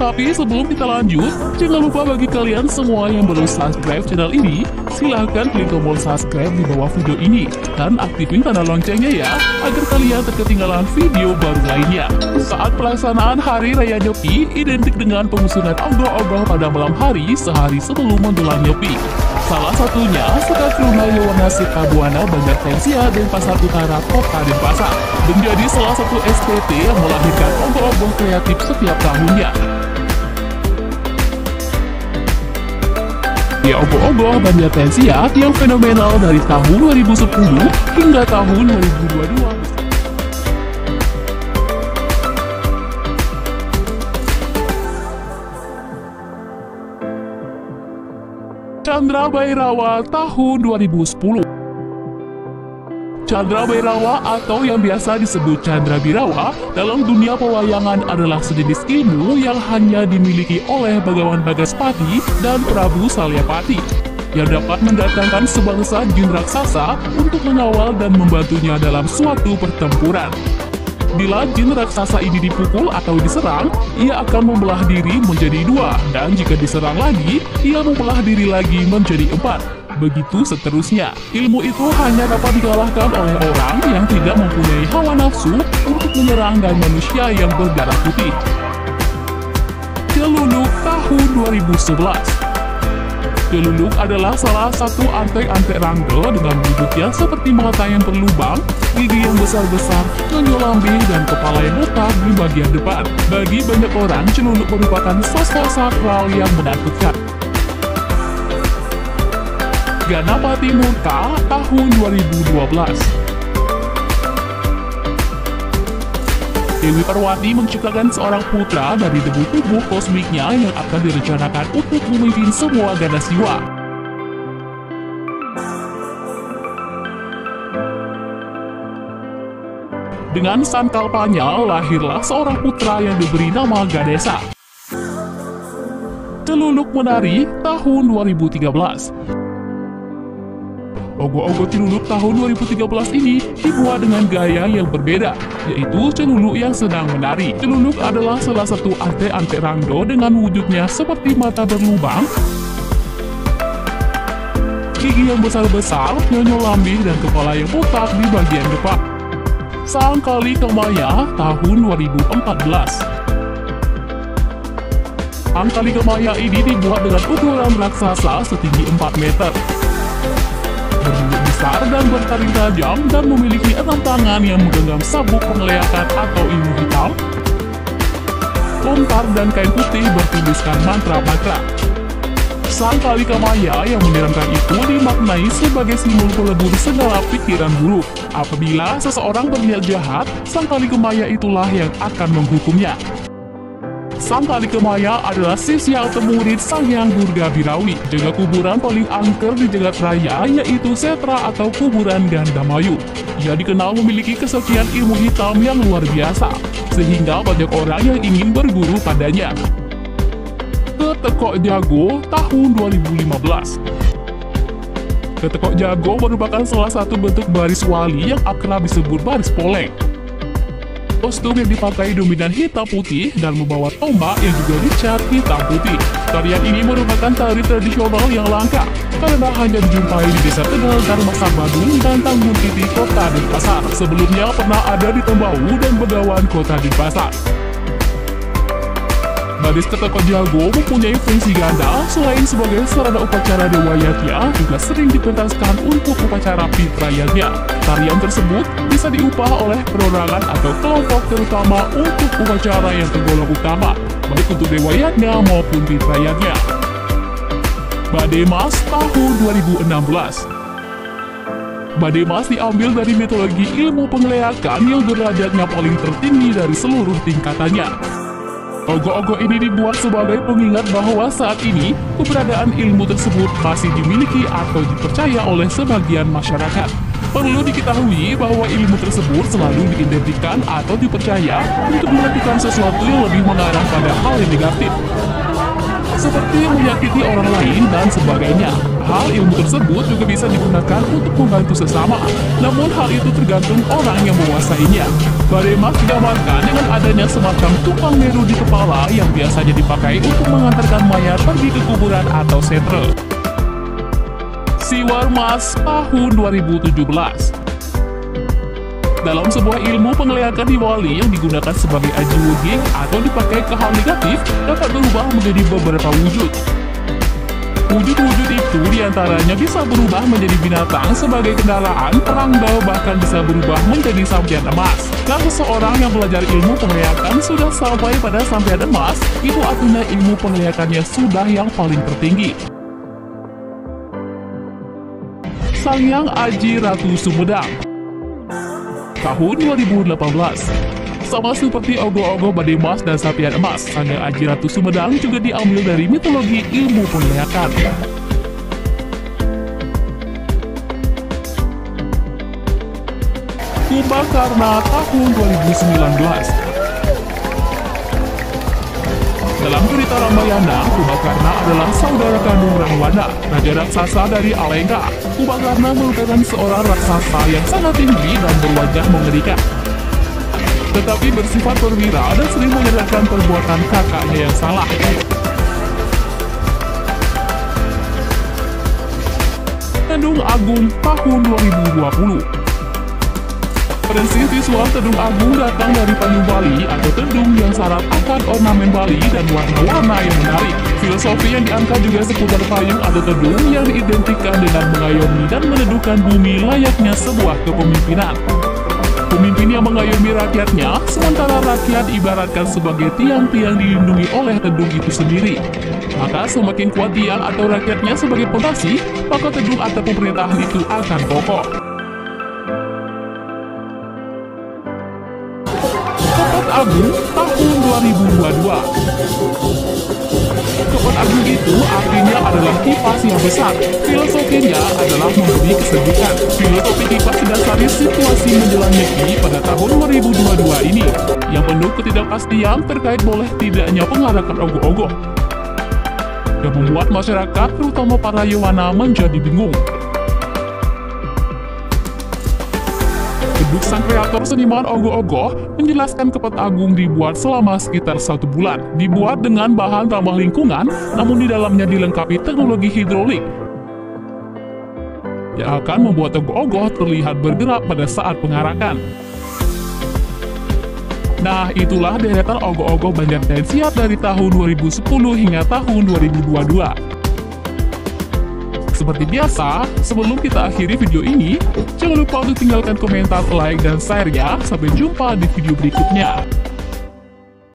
Tapi sebelum kita lanjut, jangan lupa bagi kalian semua yang belum subscribe channel ini, silahkan klik tombol subscribe di bawah video ini dan aktifin tanda loncengnya ya, agar kalian tak ketinggalan video baru lainnya. Saat pelaksanaan Hari Raya Nyepi identik dengan pengusungan ogoh-ogoh pada malam hari sehari sebelum menjelang Nyepi. Salah satunya Sekat Rumah Yowanasi Kabuana Banjartensia dan Pasar Utara Kota Denpasar menjadi salah satu STT yang melahirkan ogoh-ogoh kreatif setiap tahunnya. Ya, ogoh-ogoh Banjartensia yang fenomenal dari tahun 2010 hingga tahun 2022. Chandra Bhairawa tahun 2010. Chandra Bhairawa atau yang biasa disebut Chandra Birawa dalam dunia pewayangan adalah sejenis ilmu yang hanya dimiliki oleh Bagawan Bagaspati dan Prabu Salyapati, yang dapat mendatangkan sebangsa jin raksasa untuk mengawal dan membantunya dalam suatu pertempuran. Bila jin raksasa ini dipukul atau diserang, ia akan membelah diri menjadi dua, dan jika diserang lagi, ia membelah diri lagi menjadi empat. Begitu seterusnya. Ilmu itu hanya dapat dikalahkan oleh orang yang tidak mempunyai hawa nafsu untuk menyerang dan manusia yang berdarah putih. Celuluk tahun 2011. Celuluk adalah salah satu antek-antek rangga dengan wujudnya seperti mata yang berlubang, gigi yang besar-besar, nyonya lambe, dan kepala yang botak di bagian depan. Bagi banyak orang, celuluk merupakan sosok sakral yang menakutkan. Ganapati Murka tahun 2012. Dewi Parwati menciptakan seorang putra dari debu tubuh kosmiknya yang akan direncanakan untuk memimpin semua ganas jiwa. Dengan sankalpanya, lahirlah seorang putra yang diberi nama Ganesa. Celuluk Menari tahun 2013. Ogoh-ogoh celuluk tahun 2013 ini dibuat dengan gaya yang berbeda, yaitu celuluk yang sedang menari. Celuluk adalah salah satu antek-antek rangga dengan wujudnya seperti mata berlubang, gigi yang besar-besar, nyonya lambe, dan kepala yang botak di bagian depan. Sang Kali Kemaya tahun 2014. Sang Kali Kemaya ini dibuat dengan ukuran raksasa setinggi 4 meter. Berbentuk besar dan bertaring tajam dan memiliki 6 tangan yang menggenggam sabuk pengeleakan atau ilmu hitam, lontar dan kain putih bertuliskan mantra-mantra. Sang Kali Kemaya yang menyeramkan itu dimaknai sebagai simbol pelebur segala pikiran buruk. Apabila seseorang berniat jahat, Sang Kali Kemaya itulah yang akan menghukumnya. Sang Kali Kemaya adalah sisya atau murid Sang Hyang Durga Birawi. Jaga kuburan paling angker di jagat raya yaitu Setra atau kuburan Gandamayu. Ia dikenal memiliki kesaktian ilmu hitam yang luar biasa, sehingga banyak orang yang ingin berguru padanya. Ketekok Jago tahun 2015. Ketekok Jago merupakan salah satu bentuk baris wali yang akrab disebut baris poleng. Kostum yang dipakai dominan hitam putih dan membawa tombak yang juga dicat hitam putih. Tarian ini merupakan tari tradisional yang langka karena hanya dijumpai di Desa Tegal, Darmasar Badung, dan Tanggung Titi, Kota Denpasar. Sebelumnya pernah ada di Tembau dan Begawan, Kota Denpasar. Baris Ketekok Jago mempunyai fungsi ganda. Selain sebagai sarana upacara Dewa Yatya, juga sering dipentaskan untuk upacara Pitrayatnya. Tarian tersebut bisa diupah oleh perorangan atau kelompok terutama untuk upacara yang tergolong utama, baik untuk Dewa Yatya maupun Pitrayatnya. Bademas tahun 2016. Bademas diambil dari mitologi ilmu pengeleakan yang derajatnya paling tertinggi dari seluruh tingkatannya. Ogoh-ogoh ini dibuat sebagai pengingat bahwa saat ini keberadaan ilmu tersebut masih dimiliki atau dipercaya oleh sebagian masyarakat. Perlu diketahui bahwa ilmu tersebut selalu diidentikan atau dipercaya untuk melakukan sesuatu yang lebih mengarah pada hal yang negatif, seperti menyakiti orang lain dan sebagainya. Hal ilmu tersebut juga bisa digunakan untuk membantu sesama, namun hal itu tergantung orang yang menguasainya. Baremas digambarkan dengan adanya semacam tukang meru di kepala yang biasanya dipakai untuk mengantarkan mayat pergi ke kuburan atau setre. Siwar Mas tahun 2017. Dalam sebuah ilmu penglihatan hiwali yang digunakan sebagai aji wuding atau dipakai ke hal negatif dapat berubah menjadi beberapa wujud. Wujud-wujud itu diantaranya bisa berubah menjadi binatang sebagai kendaraan, perangdau, bahkan bisa berubah menjadi sampian emas. Jika seseorang yang belajar ilmu penglihatan sudah sampai pada sampian emas, itu artinya ilmu penglihatannya sudah yang paling tertinggi. Sangyang Aji Ratu Sumedang tahun 2018. Sama seperti ogoh-ogoh badai emas dan sapian emas, Sangyang Aji Ratu Sumedang juga diambil dari mitologi ilmu penglihatan. Kumbakarna tahun 2019. Dalam cerita Ramayana, Kumbakarna adalah saudara kandung Rahwana, raja raksasa dari Alengka. Kumbakarna merupakan seorang raksasa yang sangat tinggi dan berwajah mengerikan, tetapi bersifat perwira dan sering menyadarkan perbuatan kakaknya yang salah. Tedung Agung tahun 2020. Prinsip visual Tedung Agung datang dari payung Bali atau tedung yang syarat akan ornamen Bali dan warna-warna yang menarik. Filosofi yang diangkat juga seputar payung atau tedung yang diidentikan dengan mengayomi dan meneduhkan bumi layaknya sebuah kepemimpinan. Pemimpin yang mengayomi rakyatnya, sementara rakyat ibaratkan sebagai tiang-tiang dilindungi oleh tedung itu sendiri. Maka semakin kuat tiang atau rakyatnya sebagai fondasi, maka tedung atau pemerintahan itu akan kokoh. Kepat Agung tahun 2022. Kepat Agung itu artinya adalah kipas yang besar. Filosofinya adalah memberi kesejukan. Filosofi kipas didasari situasi menjelang Nyepi pada tahun 2022 ini, yang penuh ketidakpastian terkait boleh tidaknya pengarakan ogoh-ogoh, yang membuat masyarakat, terutama para Yowana, menjadi bingung. Keduk sang kreator seniman ogoh-ogoh menjelaskan Kepat Agung dibuat selama sekitar 1 bulan. Dibuat dengan bahan ramah lingkungan, namun di dalamnya dilengkapi teknologi hidrolik yang akan membuat ogoh-ogoh terlihat bergerak pada saat pengarakan. Nah, itulah deretan ogoh-ogoh Banjar Tensiat dari tahun 2010 hingga tahun 2022. Seperti biasa, sebelum kita akhiri video ini, jangan lupa untuk tinggalkan komentar, like, dan share ya. Sampai jumpa di video berikutnya.